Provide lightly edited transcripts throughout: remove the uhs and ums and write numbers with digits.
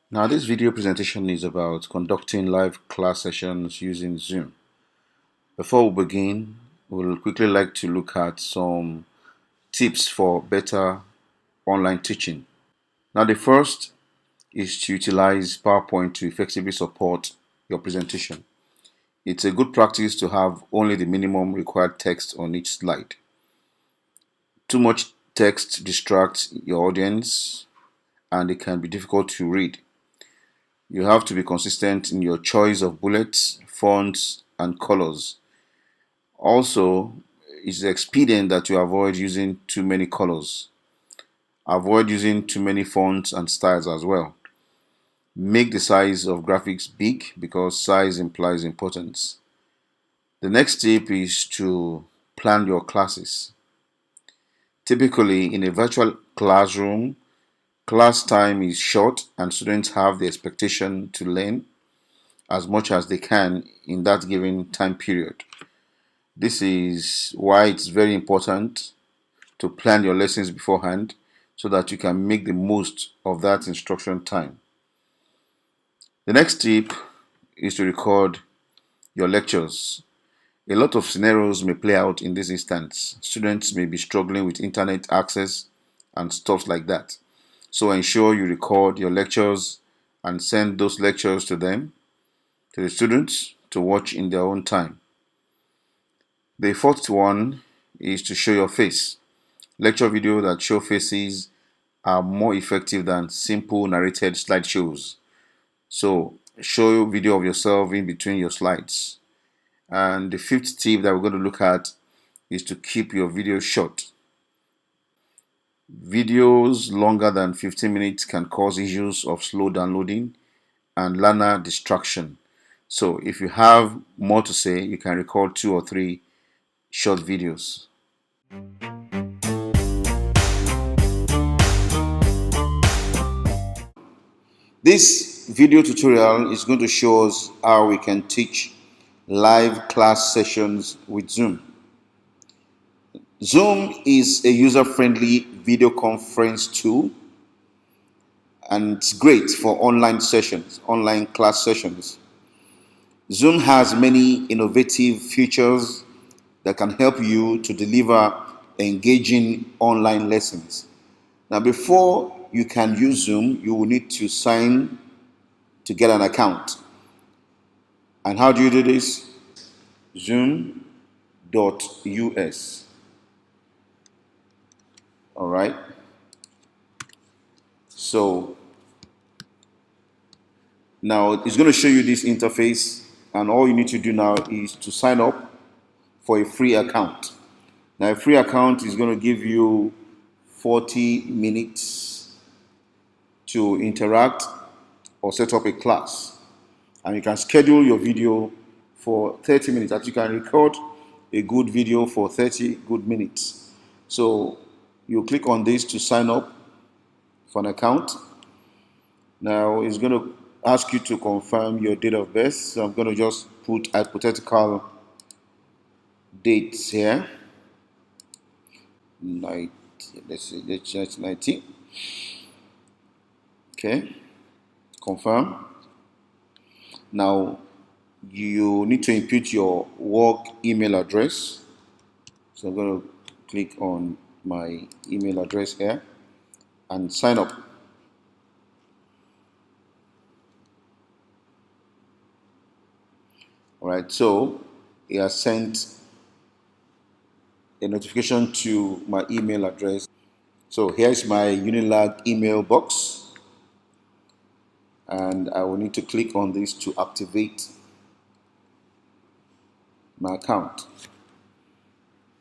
Now, this video presentation is about conducting live class sessions using Zoom. Before we begin, we'll quickly like to look at some tips for better online teaching. Now, the first is to utilize PowerPoint to effectively support your presentation. It's a good practice to have only the minimum required text on each slide. Too much text distracts your audience and it can be difficult to read. You have to be consistent in your choice of bullets, fonts, and colors. Also, it's expedient that you avoid using too many colors. Avoid using too many fonts and styles as well. Make the size of graphics big because size implies importance. The next tip is to plan your classes. Typically, in a virtual classroom, class time is short and students have the expectation to learn as much as they can in that given time period. This is why it's very important to plan your lessons beforehand so that you can make the most of that instruction time. The next tip is to record your lectures. A lot of scenarios may play out in this instance. Students may be struggling with internet access and stuff like that. So ensure you record your lectures and send those lectures to them, to the students, to watch in their own time. The fourth one is to show your face. Lecture videos that show faces are more effective than simple narrated slideshows. So show a video of yourself in between your slides. And the fifth tip that we're going to look at is to keep your video short. Videos longer than 15 minutes can cause issues of slow downloading and learner distraction. So if you have more to say, you can record 2 or 3 short videos. This video tutorial is going to show us how we can teach live class sessions with Zoom. Zoom is a user-friendly video conference tool and it's great for online sessions, online class sessions. Zoom has many innovative features that can help you to deliver engaging online lessons. Now, before you can use Zoom, you will need to sign to get an account. And how do you do this? Zoom.us. All right. So now it's going to show you this interface, and all you need to do now is to sign up for a free account. Now, a free account is going to give you 40 minutes to interact or set up a class. And you can schedule your video for 30 minutes. That you can record a good video for 30 good minutes. So you click on this to sign up for an account. Now it's going to ask you to confirm your date of birth. So I'm going to just put hypothetical dates here. Let's see, let's change 19. Okay, confirm. Now you need to input your work email address. So I'm going to click on my email address here and sign up. All right, so it has sent a notification to my email address. So here's my Unilag email box, and I will need to click on this to activate my account.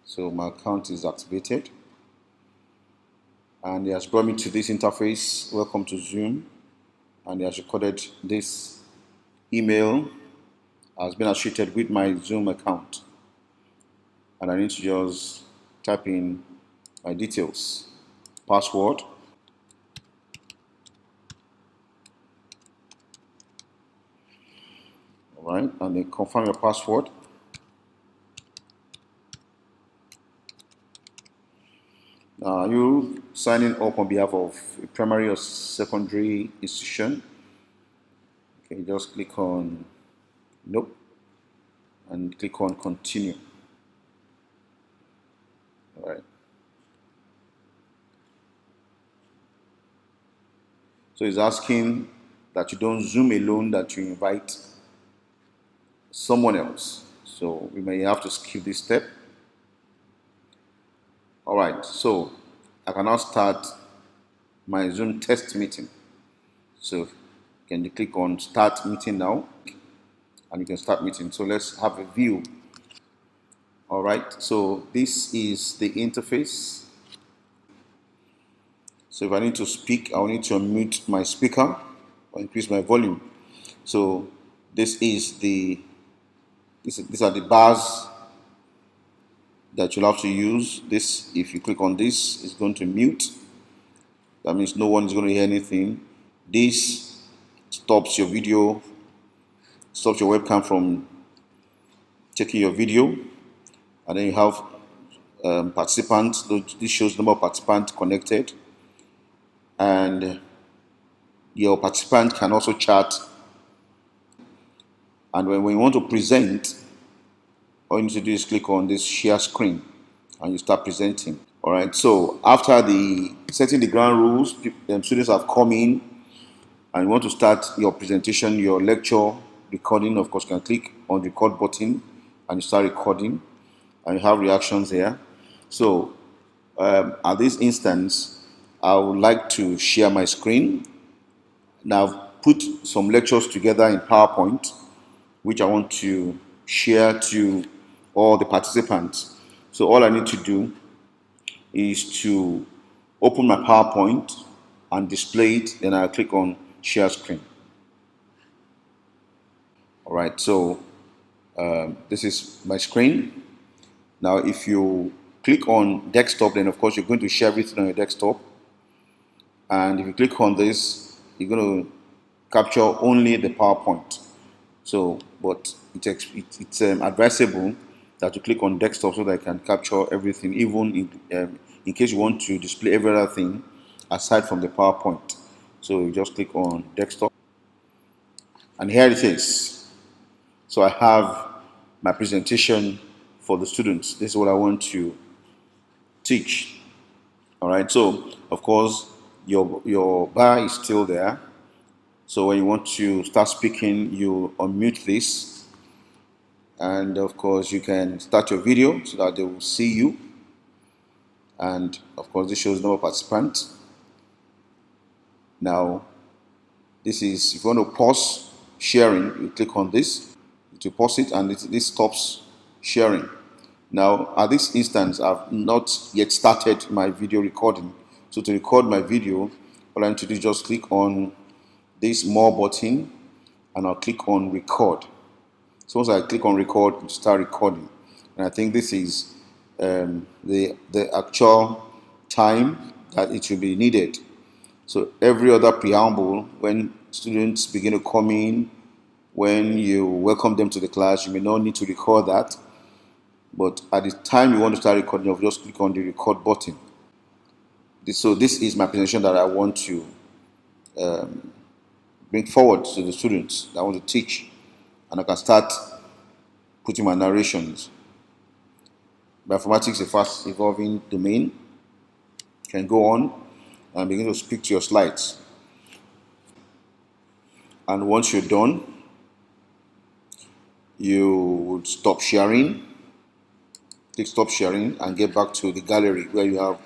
So my account is activated, and it has brought me to this interface. Welcome to Zoom, and it has recorded this email has been associated with my Zoom account, and I need to just type in my details, password, all right, and then confirm your password. You signing up on behalf of a primary or secondary institution. Okay, just click on nope and click on continue. All right. So it's asking that you don't Zoom alone, that you invite someone else. So we may have to skip this step. All right, so I can now start my Zoom test meeting. So can you click on start meeting now and you can start meeting. So let's have a view. All right, so this is the interface. So if I need to speak, I'll need to unmute my speaker or increase my volume. So this is these are the bars that you'll have to use. This, if you click on this, it's going to mute. That means no one is going to hear anything. This stops your video, stops your webcam from taking your video. And then you have participants. This shows the number of participants connected. And your participant can also chat. And when you want to present, all you need to do is click on this share screen and you start presenting. All right, so after the setting the ground rules, students have come in and you want to start your presentation, your lecture recording. Of course, you can click on the record button and you start recording and you have reactions here. So at this instance, I would like to share my screen. Now I've put some lectures together in PowerPoint, which I want to share to all the participants. So all I need to do is to open my PowerPoint and display it. Then I'll click on share screen. All right, so this is my screen. Now, if you click on desktop, then of course you're going to share everything on your desktop. And if you click on this, you're going to capture only the PowerPoint. So, but it's advisable that you click on desktop so that you can capture everything, even in case you want to display every other thing aside from the PowerPoint. So you just click on desktop, and here it is. So I have my presentation for the students. This is what I want to teach. All right. So of course your bar is still there. So when you want to start speaking, you unmute this, and of course you can start your video so that they will see you. And of course this shows number of participants. Now this is, if you want to pause sharing, you click on this to pause it, and this stops sharing. Now at this instance, I've not yet started my video recording. So to record my video, all I need to do is just click on this more button and I'll click on record. So once I click on record, it start recording. And I think this is the actual time that it will be needed. So every other preamble, when students begin to come in, when you welcome them to the class, you may not need to record that. But at the time you want to start recording, you just click on the record button. So this is my presentation that I want to bring forward to the students that I want to teach. And I can start putting my narrations. Bioinformatics is a fast evolving domain. You can go on and begin to speak to your slides. And once you're done, you would stop sharing, click stop sharing, and get back to the gallery where you have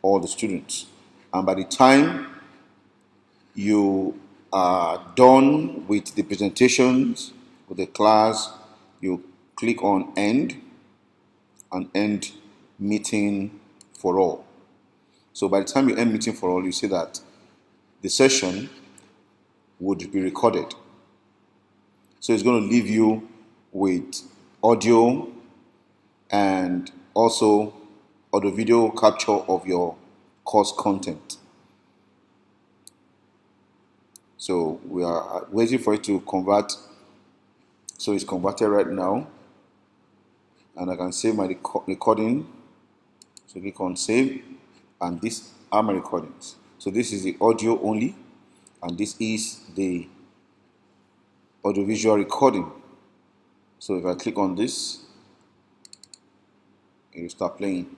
all the students. And by the time you are done with the presentations with the class, you click on end and end meeting for all. So by the time you end meeting for all, you see that the session would be recorded. So it's going to leave you with audio and also audio video capture of your course content. So we are waiting for it to convert. So it's converted right now. And I can save my recording. So click on save. And these are my recordings. So this is the audio only. And this is the audiovisual recording. So if I click on this, it will start playing.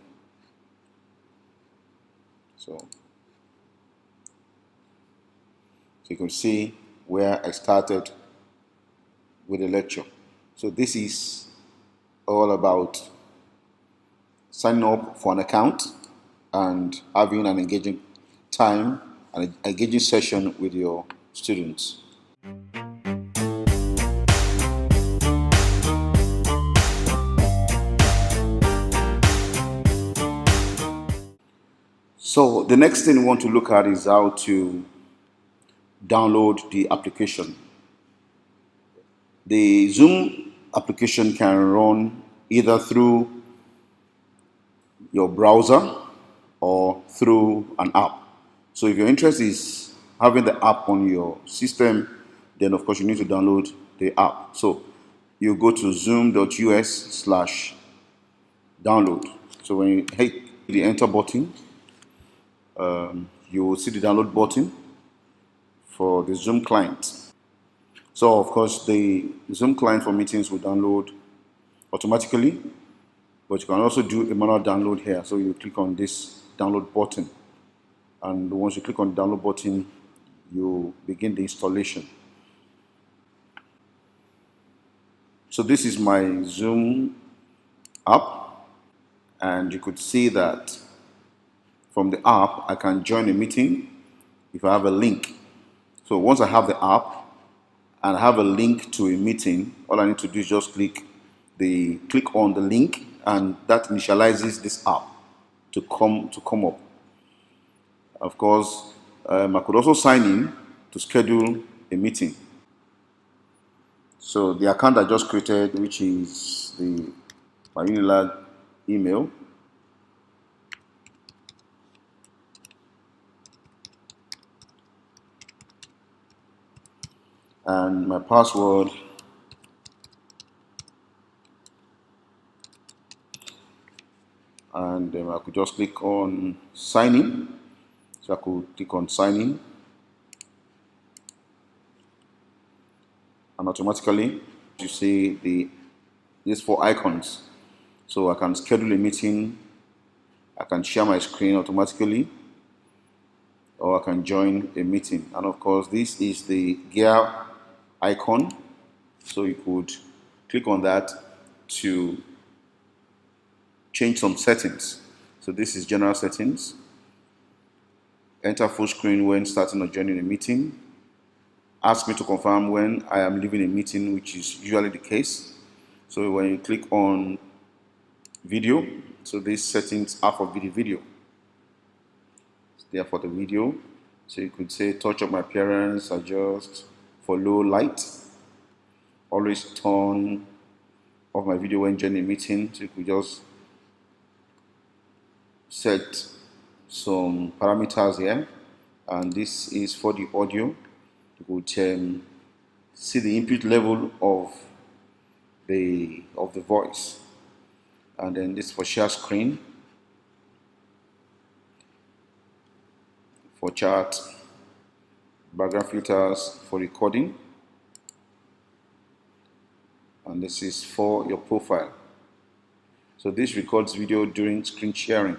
So you can see where I started with the lecture. So this is all about signing up for an account and having an engaging time and an engaging session with your students. So the next thing we want to look at is how to download the application. The Zoom application can run either through your browser or through an app. So if your interest is having the app on your system, then of course you need to download the app. So you go to zoom.us/download. So when you hit the enter button, you will see the download button for the Zoom client. So of course the Zoom client for meetings will download automatically, but you can also do a manual download here. So you click on this download button, and once you click on the download button, you begin the installation. So this is my Zoom app, and you could see that from the app I can join a meeting if I have a link. So once I have the app and I have a link to a meeting, all I need to do is just click on the link, and that initializes this app to come up. Of course, I could also sign in to schedule a meeting. So the account I just created, which is my Unilag email, and my password, and I could just click on sign in. So I could click on sign in, and automatically you see these four icons. So I can schedule a meeting, I can share my screen automatically, or I can join a meeting. And of course, this is the gear icon. So you could click on that to change some settings. So this is general settings. Enter full screen when starting or joining a meeting. Ask me to confirm when I am leaving a meeting, which is usually the case. So when you click on video, so these settings are for video. It's there for the video. So you could say touch up my appearance, adjust for low light, always turn off my video when joining a meeting. So you could just set some parameters here, and this is for the audio. You could see the input level of the voice, and then this for share screen, for chat, background filters for recording, and this is for your profile. So this records video during screen sharing.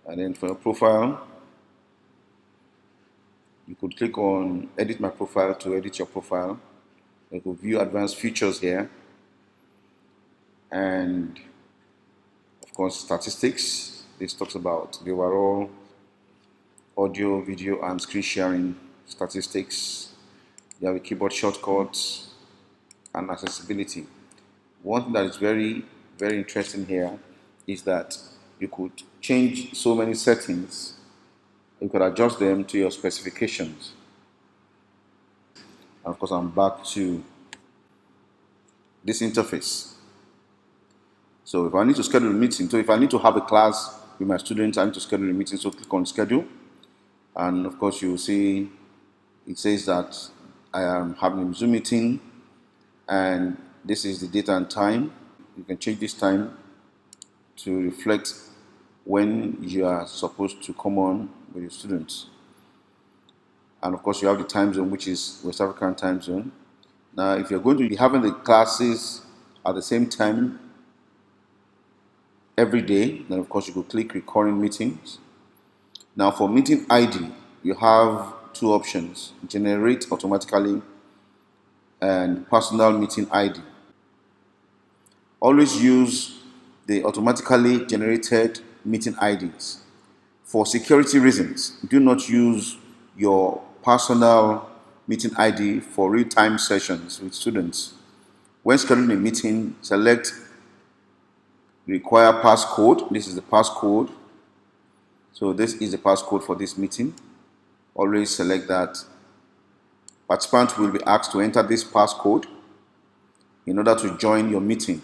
And then for your profile, you could click on edit my profile to edit your profile. You could view advanced features here, and of course statistics. This talks about the overall audio, video, and screen sharing statistics. You have a keyboard shortcuts and accessibility. One thing that is very, very interesting here is that you could change so many settings. You could adjust them to your specifications. And of course, I'm back to this interface. So if I need to schedule a meeting, so if I need to have a class with my students, I need to schedule a meeting, so click on schedule. And of course, you will see it says that I am having a Zoom meeting, and this is the date and time. You can change this time to reflect when you are supposed to come on with your students. And of course, you have the time zone, which is West African time zone. Now, if you're going to be having the classes at the same time every day, then of course you could click recurring meetings. Now, for meeting ID, you have two options: generate automatically and personal meeting ID. Always use the automatically generated meeting IDs. For security reasons, do not use your personal meeting ID for real-time sessions with students. When scheduling a meeting, select require passcode. This is the passcode. So this is the passcode for this meeting. Always select that. Participants will be asked to enter this passcode in order to join your meeting.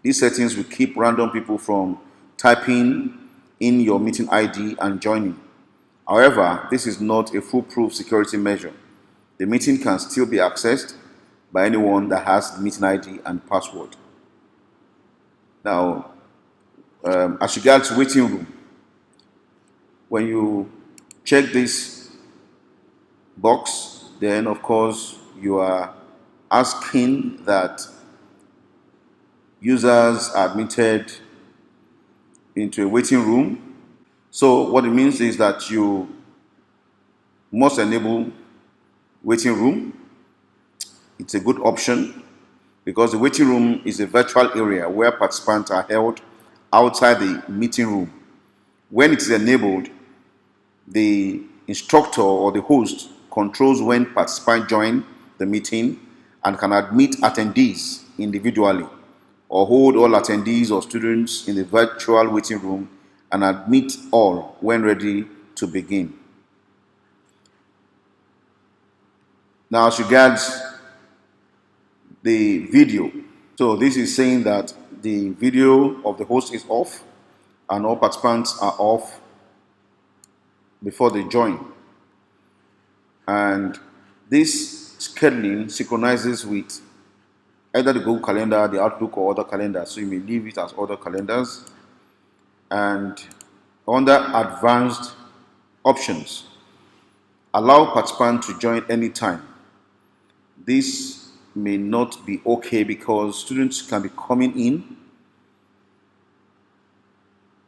These settings will keep random people from typing in your meeting ID and joining. However, this is not a foolproof security measure. The meeting can still be accessed by anyone that has the meeting ID and password. Now, as regards waiting room, when you check this box, then of course you are asking that users are admitted into a waiting room. So what it means is that you must enable waiting room. It's a good option because the waiting room is a virtual area where participants are held outside the meeting room. When it is enabled, the instructor or the host controls when participants join the meeting and can admit attendees individually or hold all attendees or students in the virtual waiting room and admit all when ready to begin. Now, as regards the video, so this is saying that the video of the host is off and all participants are off before they join. And this scheduling synchronizes with either the Google Calendar, the Outlook, or other calendars. So you may leave it as other calendars. And under advanced options, allow participants to join anytime. This may not be okay because students can be coming in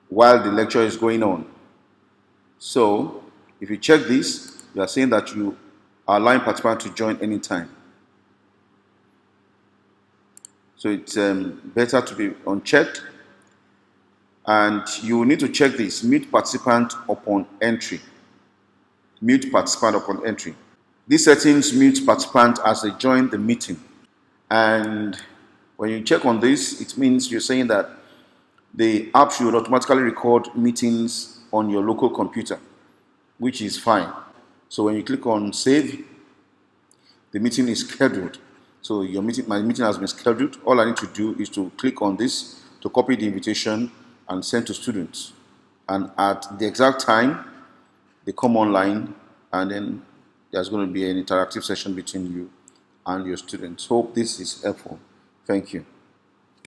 while the lecture is going on. So if you check this, you are saying that you are allowing participants to join anytime. So it's better to be unchecked. And you will need to check this: mute participant upon entry. Mute participant upon entry. These settings mute participants as they join the meeting. And when you check on this, it means you're saying that the app should automatically record meetings on your local computer, which is fine. So when you click on save, the meeting is scheduled. So my meeting has been scheduled. All I need to do is to click on this to copy the invitation and send to students. And at the exact time, they come online, and then there's going to be an interactive session between you and your students. Hope this is helpful. Thank you.